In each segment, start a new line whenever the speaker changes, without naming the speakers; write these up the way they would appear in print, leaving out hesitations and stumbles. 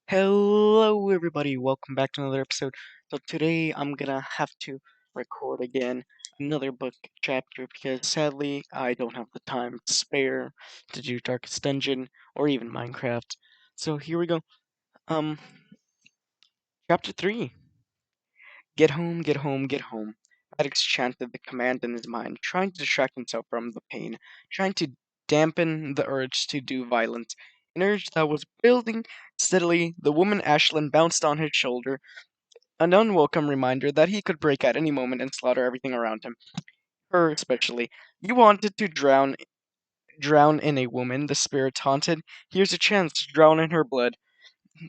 Hello, everybody. Welcome back to another episode. So today I'm gonna have to record again another book chapter because sadly I don't have the time to spare to do Darkest Dungeon or even Minecraft. So here we go. Um, Chapter 3. Get home, get home, get home. Maddox chanted the command in his mind, trying to distract himself from the pain, trying to dampen the urge to do violence. An urge that was building steadily. The woman Ashlyn bounced on his shoulder, an unwelcome reminder that he could break at any moment and slaughter everything around him. Her especially. You wanted to drown in a woman, the spirit taunted. Here's a chance to drown in her blood.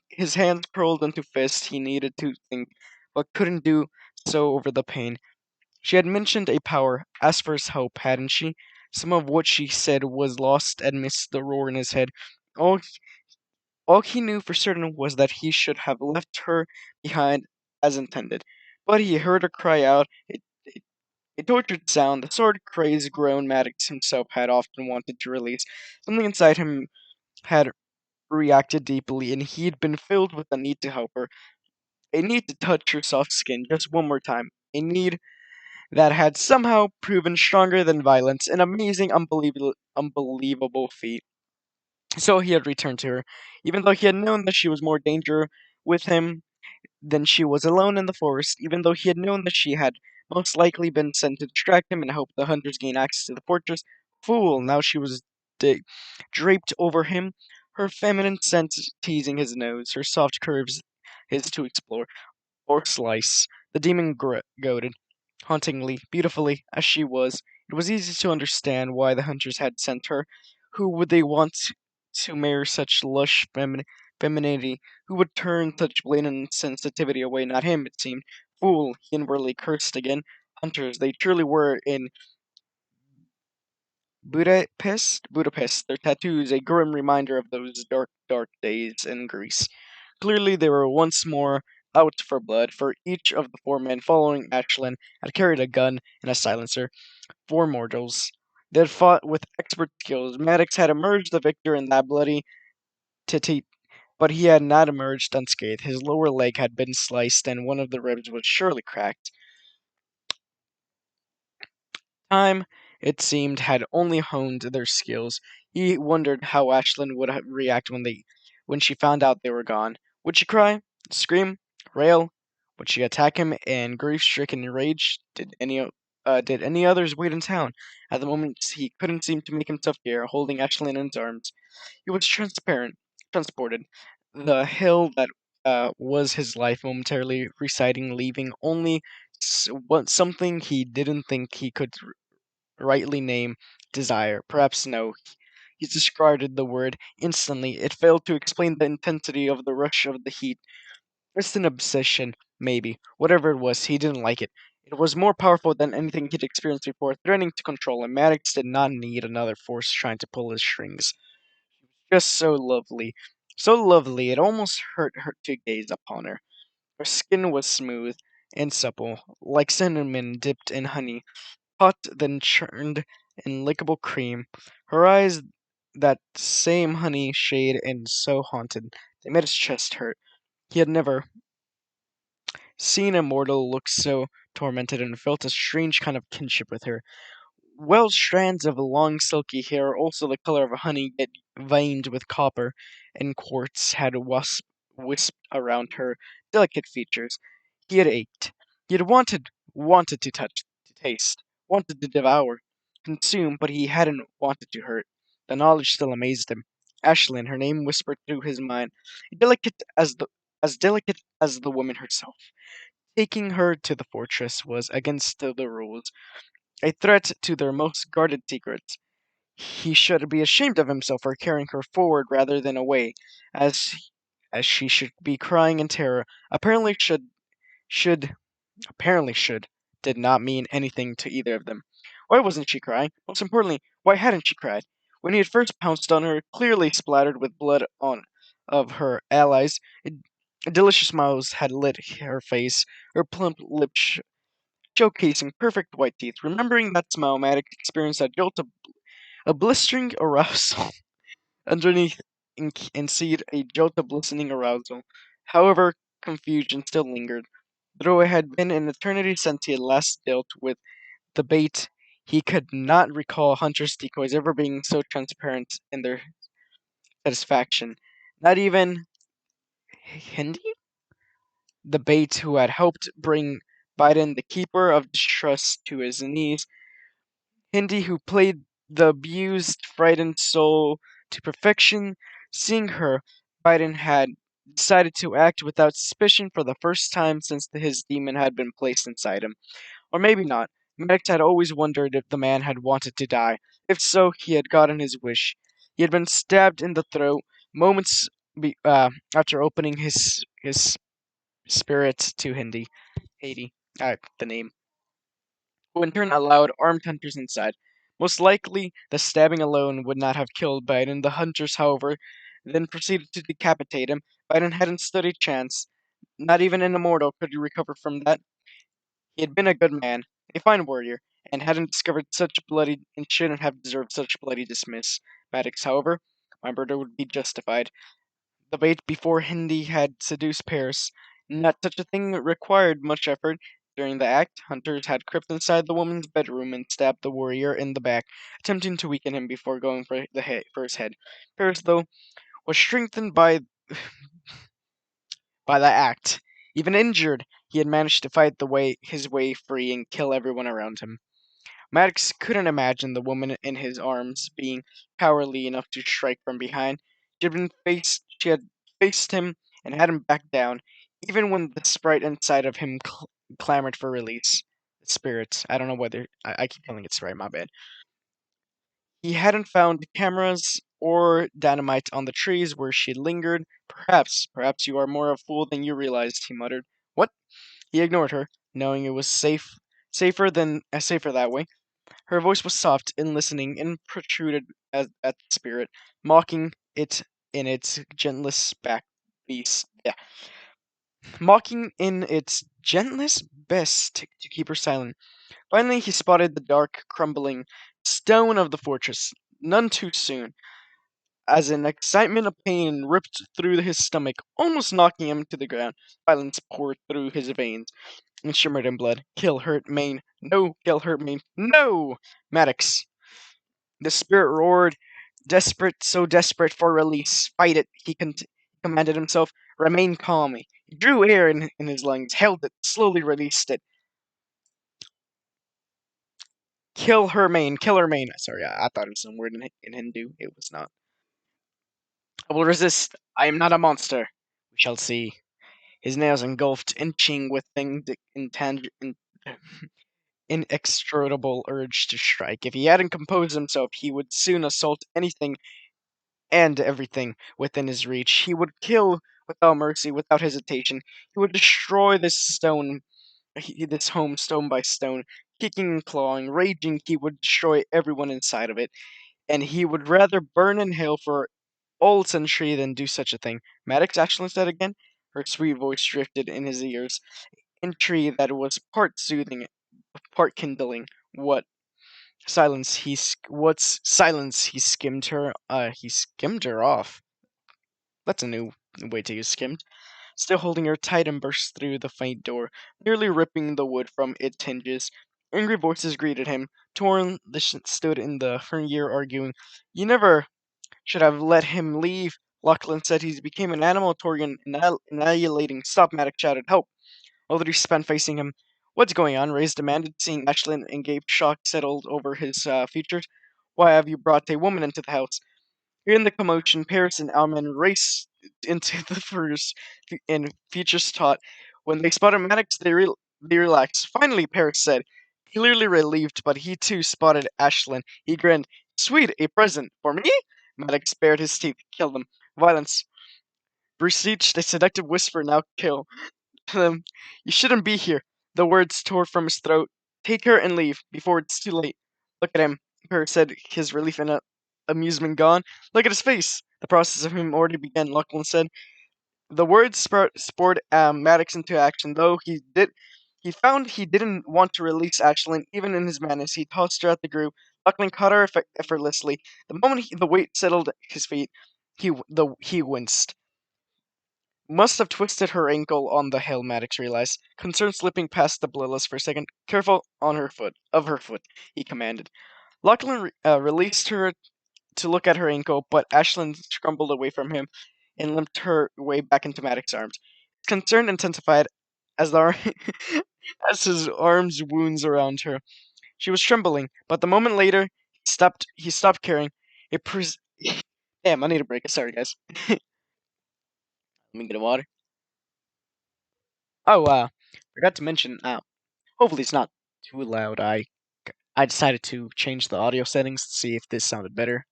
His hands curled into fists. He needed to think, but couldn't do so over the pain. She had mentioned a power, asked for his help, hadn't she? Some of what she said was lost amidst the roar in his head. All all he knew for certain was that he should have left her behind as intended. But he heard her cry out, a tortured sound, the sort of crazed groan Maddox himself had often wanted to release. Something inside him had reacted deeply, and he'd been filled with a need to help her, a need to touch her soft skin just one more time, a need that had somehow proven stronger than violence, an amazing, unbelievable feat. So he had returned to her, even though he had known that she was more danger with him than she was alone in the forest, even though he had known that she had most likely been sent to distract him and help the hunters gain access to the fortress. Fool! Now she was draped over him, her feminine scent teasing his nose, her soft curves his to explore or slice. The demon goaded, hauntingly, beautifully as she was. It was easy to understand why the hunters had sent her. Who would they want to marry such lush femininity? Who would turn such blatant sensitivity away? Not him, it seemed. Fool, he inwardly cursed again. Hunters, they truly were in Budapest, their tattoos a grim reminder of those dark, dark days in Greece. Clearly, they were once more out for blood, for each of the four men following Ashlyn had carried a gun and a silencer. Four mortals. They had fought with expert skills. Maddox had emerged the victor in that bloody titty, but he had not emerged unscathed. His lower leg had been sliced, and one of the ribs was surely cracked. Time, it seemed, had only honed their skills. He wondered how Ashlyn would react when she found out they were gone. Would she cry, scream, rail? Would she attack him in grief-stricken rage? Did any others wait in town? At the moment, he couldn't seem to make himself hear, holding Ashlyn in his arms. He was transported. The hill that was his life momentarily reciting, leaving only something he didn't think he could rightly name desire. Perhaps no. He discarded the word instantly. It failed to explain the intensity of the rush of the heat. Just an obsession, maybe. Whatever it was, he didn't like it. It was more powerful than anything he'd experienced before, threatening to control him. Maddox did not need another force trying to pull his strings. Just so lovely. So lovely, it almost hurt her to gaze upon her. Her skin was smooth and supple, like cinnamon dipped in honey, hot then churned in lickable cream. Her eyes, that same honey shade and so haunted, they made his chest hurt. He had never seen a mortal look so tormented and felt a strange kind of kinship with her. Well, strands of long silky hair, also the color of honey, yet veined with copper and quartz, had wisped around her delicate features. He had ached. He had wanted to touch, to taste, wanted to devour, consume, but he hadn't wanted to hurt. The knowledge still amazed him. Ashlyn, her name whispered through his mind, as delicate as the woman herself. Taking her to the fortress was against the rules, a threat to their most guarded secrets. He should be ashamed of himself for carrying her forward rather than away, as as she should be crying in terror. Should apparently should did not mean anything to either of them. Why wasn't she crying? Most importantly, why hadn't she cried? When he had first pounced on her, clearly splattered with blood on of her allies, delicious smiles had lit her face, her plump lips showcasing perfect white teeth. Remembering that smile, Maddox experienced a jolt of a blistering arousal underneath and seed a jolt of listening arousal. However, confusion still lingered. Though it had been an eternity since he had last dealt with the bait, he could not recall Hunter's decoys ever being so transparent in their satisfaction. Not even Hindi, the bait who had helped bring Biden, the keeper of distrust, to his knees. Hindi, who played the abused, frightened soul to perfection. Seeing her, Biden had decided to act without suspicion for the first time since his demon had been placed inside him. Or maybe not. Maddox had always wondered if the man had wanted to die. If so, he had gotten his wish. He had been stabbed in the throat moments after opening his spirit to Hindi. Haiti, the name, who in turn allowed armed hunters inside. Most likely, the stabbing alone would not have killed Biden. The hunters, however, then proceeded to decapitate him. Biden hadn't stood a chance. Not even an immortal could recover from that. He had been a good man, a fine warrior, and hadn't discovered such bloody and shouldn't have deserved such bloody dismiss. Maddox, however, my murder would be justified. The bait before Hindi had seduced Paris. Not such a thing required much effort. During the act, hunters had crept inside the woman's bedroom and stabbed the warrior in the back, attempting to weaken him before going for his head. Paris, though, was strengthened by the act. Even injured, he had managed to fight his way free and kill everyone around him. Maddox couldn't imagine the woman in his arms being cowardly enough to strike from behind. She had faced him and hadn't backed down, even when the sprite inside of him clamored for release. The spirit. I don't know whether I keep telling it sprite. My bad. He hadn't found cameras or dynamite on the trees where she lingered. Perhaps you are more a fool than you realized, he muttered. What? He ignored her, knowing it was safer that way. Her voice was soft and listening and protruded at the spirit, mocking it in its gentlest beast. Yeah, mocking in its gentlest best to keep her silent. Finally, he spotted the dark, crumbling stone of the fortress. None too soon, as an excitement of pain ripped through his stomach, almost knocking him to the ground. Violence poured through his veins and shimmered in blood. Kill Hurt Main. No, kill Hurt Main. No! Maddox. The spirit roared, desperate, so desperate for release. Fight it, commanded himself. Remain calm. He drew air in his lungs, held it, slowly released it. Kill her main, kill her main. Sorry, I thought it was some word in Hindu. It was not. I will resist. I am not a monster. We shall see. His nails engulfed, inching with inextricable urge to strike. If he hadn't composed himself, he would soon assault anything and everything within his reach. He would kill without mercy, without hesitation. He would destroy this home stone by stone, kicking and clawing, raging. He would destroy everyone inside of it, and he would rather burn in hell for all century than do such a thing. Maddox Ashland said again. Her sweet voice drifted in his ears, entry that was part soothing, part kindling. What's silence? He skimmed her off. That's a new way to use skimmed. Still holding her tight and burst through the faint door, nearly ripping the wood from its hinges. Angry voices greeted him. Torn stood in the foyer arguing. You never should have let him leave. Lachlan said he became an animal Torian annihilating. Stop, Maddox shouted. Help! Aldrich spun facing him. What's going on? Reyes demanded, seeing Ashlyn and Gabe shock settled over his features. Why have you brought a woman into the house? Hearing the commotion, Paris and Alman raced into the furs and features taut. When they spotted Maddox, they relaxed. Finally, Paris said, clearly relieved, but he too spotted Ashlyn. He grinned. Sweet, a present. For me? Maddox bared his teeth. Kill them. Violence. Beseeched a seductive whisper, now kill them. You shouldn't be here. The words tore from his throat. Take her and leave, before it's too late. Look at him, Paris said, his relief and amusement gone. Look at his face. The process of him already began, Lachlan said. The words spurred Maddox into action, though he found he didn't want to release Ashlyn, even in his madness. He tossed her at the group. Lachlan caught her effortlessly. The moment the weight settled his feet, He winced. Must have twisted her ankle on the hill, Maddox realized, concern slipping past the bloodless for a second. Careful on her foot, of her foot, he commanded. Lachlan released her to look at her ankle, but Ashlyn scrambled away from him and limped her way back into Maddox's arms. Concern intensified as as his arms wounds around her. She was trembling, but the moment later, he stopped caring. It pres- Damn, I need a break. Sorry, guys. Let me get a water. Oh, forgot to mention. Hopefully it's not too loud. I decided to change the audio settings to see if this sounded better.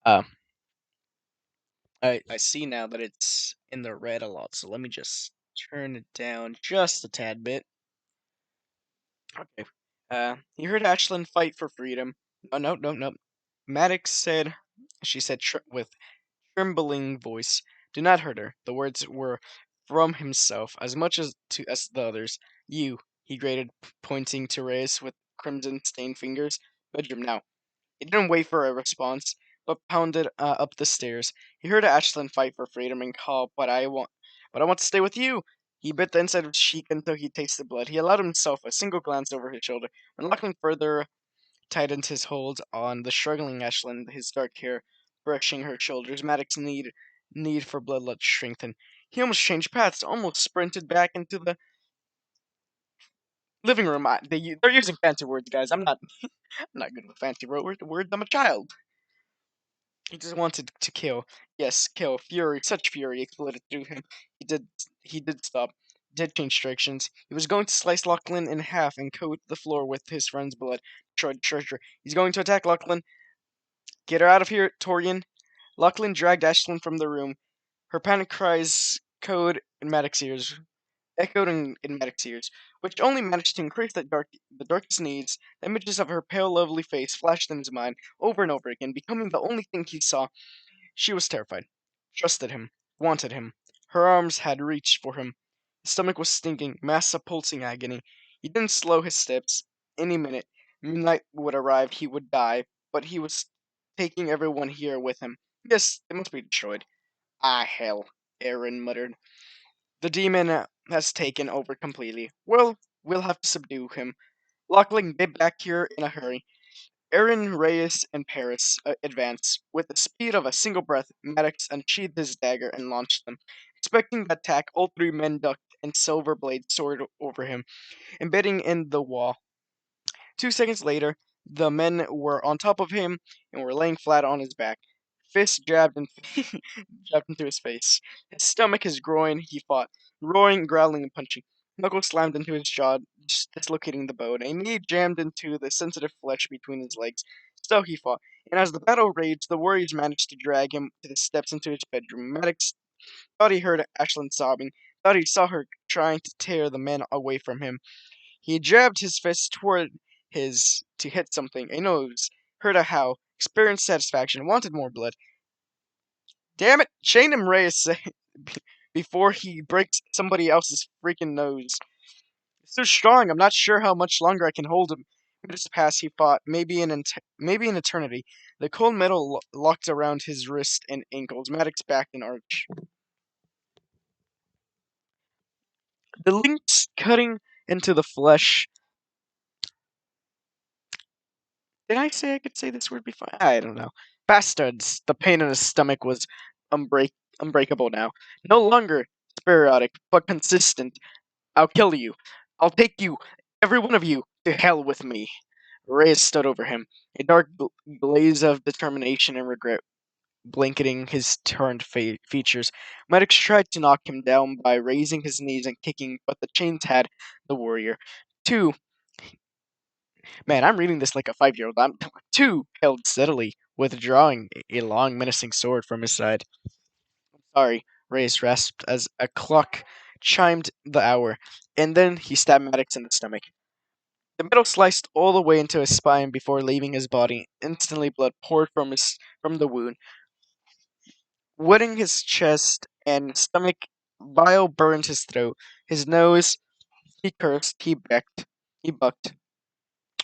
Uh, I see now that it's in the red a lot, so let me just turn it down just a tad bit. Okay. You heard Ashlyn fight for freedom. Oh, no, no, no. Maddox said, she said with trembling voice, "Do not hurt her." The words were from himself as much as the others. You, he grated, pointing to Reyes with crimson-stained fingers. Bedroom now. He didn't wait for a response, but pounded up the stairs. He heard Ashlyn fight for freedom and call, but I want to stay with you." He bit the inside of his cheek until he tasted blood. He allowed himself a single glance over his shoulder. When Lachlan further tightened his hold on the struggling Ashlyn, his dark hair brushing her shoulders, Maddox's need for bloodlet strengthened. He almost changed paths, almost sprinted back into the living room. They're using fancy words, guys. I'm not good with fancy words. I'm a child. He just wanted to kill. Yes, kill. Fury, such fury exploded through him. He did. He did stop. Did change directions. He was going to slice Lachlan in half and coat the floor with his friend's blood. Treasure. He's going to attack Lachlan. Get her out of here, Torian. Lachlan dragged Ashlyn from the room. Her panic cries echoed in Maddox's ears, which only managed to increase the darkest needs. The images of her pale, lovely face flashed in his mind over and over again, becoming the only thing he saw. She was terrified, trusted him, wanted him. Her arms had reached for him. His stomach was stinking, mass of pulsing agony. He didn't slow his steps. Any minute, midnight would arrive, he would die, but he was taking everyone here with him. Yes, they must be destroyed. Ah, hell, Aaron muttered. The demon has taken over completely. Well, we'll have to subdue him. Lachlan, get back here in a hurry. Aaron, Reyes, and Paris advanced. With the speed of a single breath, Maddox unsheathed his dagger and launched them. Expecting the attack, all three men ducked, and Silver Blade soared over him, embedding in the wall. 2 seconds later, the men were on top of him and were laying flat on his back. Fists jabbed into his face. His stomach, his groin, he fought, roaring, growling, and punching. Knuckles slammed into his jaw, dislocating the bone. A knee jammed into the sensitive flesh between his legs. Still he fought, and as the battle raged, the warriors managed to drag him to the steps into his bedroom. Maddox thought he heard Ashlyn sobbing, thought he saw her trying to tear the men away from him. He jabbed his fist toward his to hit something, a nose, heard a howl, experienced satisfaction, wanted more blood. Damn it, chain him, Reyes said, before he breaks somebody else's freaking nose. He's too strong, I'm not sure how much longer I can hold him. Minutes passed, he fought, maybe an eternity. The cold metal locked around his wrist and ankles. Maddox backed an arch. The links cutting into the flesh. Did I say I could say this word before? I don't know. Bastards. The pain in his stomach was unbreakable now. No longer sporadic, but consistent. I'll kill you. I'll take you, every one of you, to hell with me. Reyes stood over him, a dark blaze of determination and regret blanketing his turned features. Maddox tried to knock him down by raising his knees and kicking, but the chains had the warrior. Two, man, I'm reading this like a 5-year-old. I'm two held steadily, withdrawing a long, menacing sword from his side. Sorry, Reyes rasped as a clock chimed the hour, and then he stabbed Maddox in the stomach. The metal sliced all the way into his spine before leaving his body. Instantly, blood poured from the wound, wetting his chest and stomach. Bile burned his throat. His nose. He cursed. He bucked.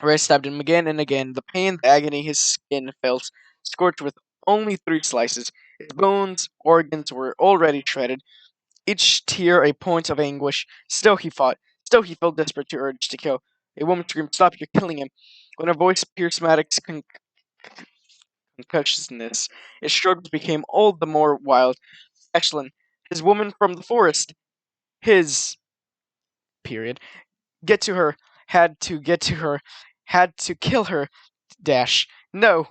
Ray stabbed him again and again. The pain, the agony, his skin felt scorched with only 3 slices. His bones, organs were already shredded, each tear a point of anguish. Still he fought. Still he felt desperate to urge to kill. A woman screamed, "Stop, you're killing him." When her voice pierced Maddox's concussiousness, his struggles became all the more wild. Ashlyn, his woman from the forest, his period. Get to her, had to get to her, had to kill her. Dash. No.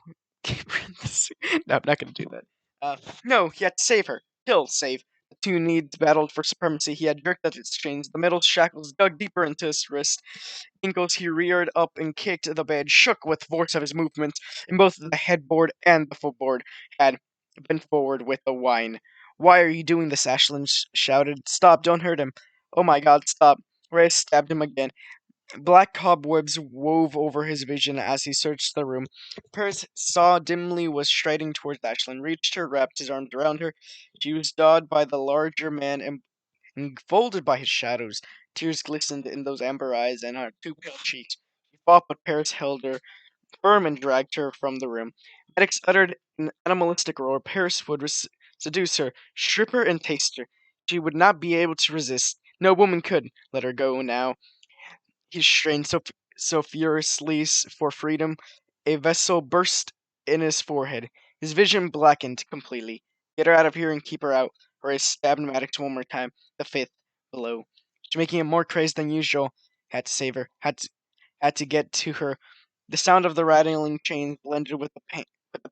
No, I'm not going to do that. No, he had to save her. Kill, save. The two needs battled for supremacy. He had jerked at its chains. The metal shackles dug deeper into his wrist. Ankles he reared up and kicked. The bed shook with force of his movement, and both the headboard and the footboard had bent forward with the whine. "Why are you doing this?" Ashlyn shouted. "Stop, don't hurt him." "Oh my god, stop." Ray stabbed him again. Black cobwebs wove over his vision as he searched the room. Paris saw dimly was striding towards Ashlyn, reached her, wrapped his arms around her. She was dawed by the larger man and enfolded by his shadows. Tears glistened in those amber eyes and her 2 pale cheeks. She fought, but Paris held her firm and dragged her from the room. Maddox uttered an animalistic roar. Paris would seduce her, strip her, and taste her. She would not be able to resist. No woman could. Let her go now. He strained so furiously for freedom, a vessel burst in his forehead. His vision blackened completely. Get her out of here and keep her out, or I stabbed Maddox one more time, the fifth blow. Making him more crazed than usual. Had to save her. Had to get to her. The sound of the rattling chains blended with the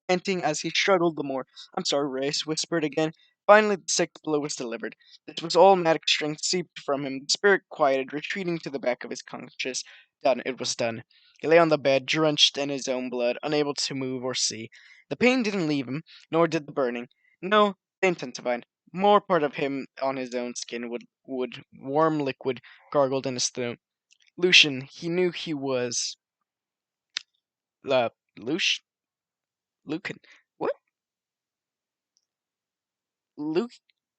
panting as he struggled the more. "I'm sorry," Race whispered again. Finally, the sixth blow was delivered. This was all Maddox's strength seeped from him. The spirit quieted, retreating to the back of his conscience. Done. It was done. He lay on the bed, drenched in his own blood, unable to move or see. The pain didn't leave him, nor did the burning. No, they intensified. More part of him on his own skin would warm liquid gargled in his throat. Lucian, he knew he was Lucian. Lucan. What? Luke?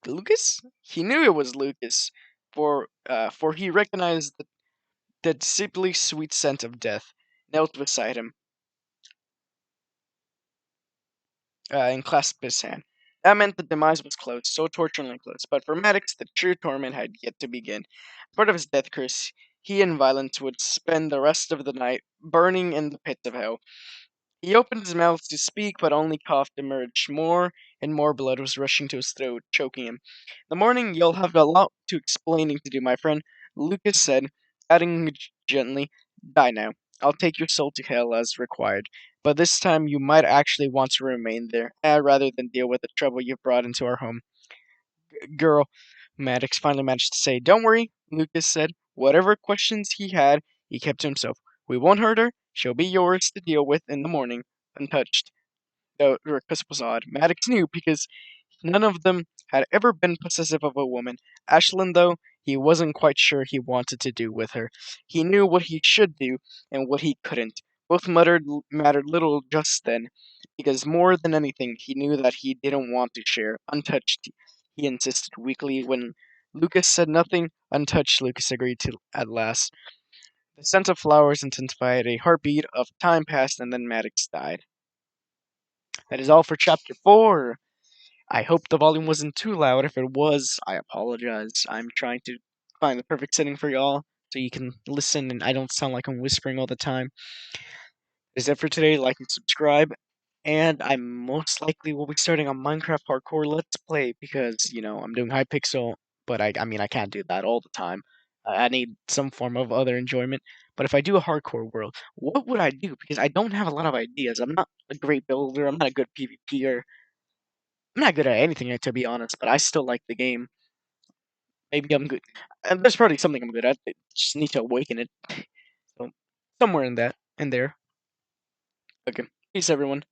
Lucas? He knew it was Lucas, for he recognized the deceptively sweet scent of death, knelt beside him, and clasped his hand. That meant the demise was close, so torturingly close. But for Maddox, the true torment had yet to begin. Part of his death curse, he and Violent would spend the rest of the night burning in the pits of hell. He opened his mouth to speak, but only cough emerged. More and more blood was rushing to his throat, choking him. "The morning you'll have a lot to explaining to do, my friend," Lucas said, adding gently, "Die now. I'll take your soul to hell as required. But this time you might actually want to remain there, rather than deal with the trouble you've brought into our home." "Girl," Maddox finally managed to say. "Don't worry," Lucas said. Whatever questions he had, he kept to himself. "We won't hurt her. She'll be yours to deal with in the morning, untouched." The request was odd. Maddox knew because none of them had ever been possessive of a woman. Ashlyn, though, he wasn't quite sure he wanted to do with her. He knew what he should do and what he couldn't. Both mattered little just then, because more than anything, he knew that he didn't want to share. Untouched, he insisted weakly. When Lucas said nothing, untouched, Lucas agreed to at last. The scent of flowers intensified. A heartbeat of time passed, and then Maddox died. That is all for chapter 4. I hope the volume wasn't too loud. If it was, I apologize. I'm trying to find the perfect setting for y'all so you can listen and I don't sound like I'm whispering all the time. Is it for today? Like and subscribe. And I most likely will be starting a Minecraft Hardcore Let's Play because, I'm doing Hypixel, but I mean, I can't do that all the time. I need some form of other enjoyment. But if I do a hardcore world, what would I do? Because I don't have a lot of ideas. I'm not a great builder. I'm not a good PvPer. I'm not good at anything, to be honest, but I still like the game. Maybe I'm good. And there's probably something I'm good at. I just need to awaken it. So somewhere in there. Okay. Peace, everyone.